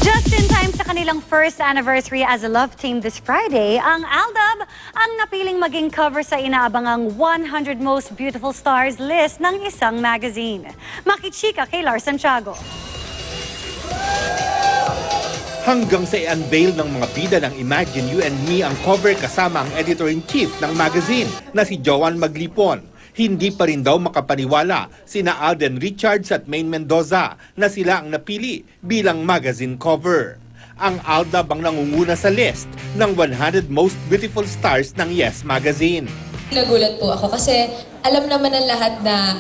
Just in time sa kanilang first anniversary as a love team this Friday, ang Aldab ang napiling maging cover sa inaabangang 100 Most Beautiful Stars list ng isang magazine. Makichika kay Lars Santiago. Hanggang sa i-unveil ng mga bida ng Imagine You and Me ang cover kasama ang editor-in-chief ng magazine na si Joan Maglipon. Hindi pa rin daw makapaniwala sina Alden Richards at Maine Mendoza na sila ang napili bilang magazine cover. Ang Aldab ang nangunguna sa list ng 100 Most Beautiful Stars ng Yes Magazine. Nagulat po ako kasi alam naman ng lahat na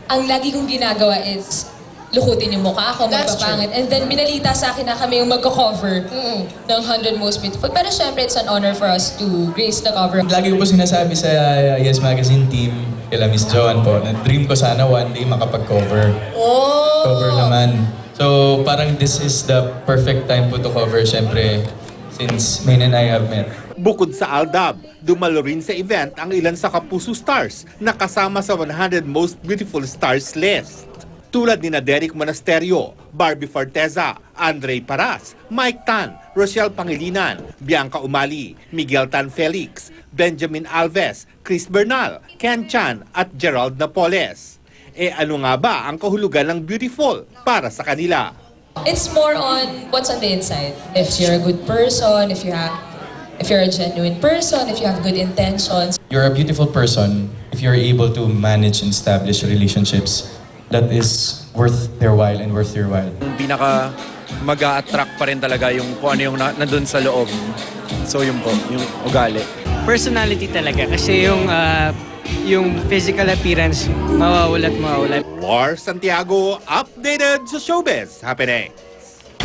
ang lagi kong ginagawa is lukutin yung mukha ako, magpapangit. And then binalita sa akin na kami yung magko-cover ng 100 Most Beautiful. Pero syempre, it's an honor for us to grace the cover. Lagi ko po sinasabi sa Yes Magazine team, kila Miss Joan po, na dream ko sana one day makapag-cover. Cover naman. So parang this is the perfect time po to cover, syempre, since Maine and I have met. Bukod sa Aldab, dumalo rin sa event ang ilan sa Kapuso Stars na kasama sa 100 Most Beautiful Stars list. Tulad ni Derek Monasterio, Barbie Forteza, Andre Paras, Mike Tan, Rochelle Pangilinan, Bianca Umali, Miguel Tan Felix, Benjamin Alves, Chris Bernal, Ken Chan at Gerald Napoles. Ano nga ba ang kahulugan ng beautiful para sa kanila? It's more on what's on the inside. If you're a good person, if you're a genuine person, if you have good intentions. You're a beautiful person if you're able to manage and establish relationships that is worth their while and worth your while. Pinaka mag-a-attract pa rin talaga yung kung ano yung nandun sa loob. So yun po, yung ugali. Personality talaga kasi yung physical appearance mawawala at mawawala. Lars Santiago, updated sa showbiz happening.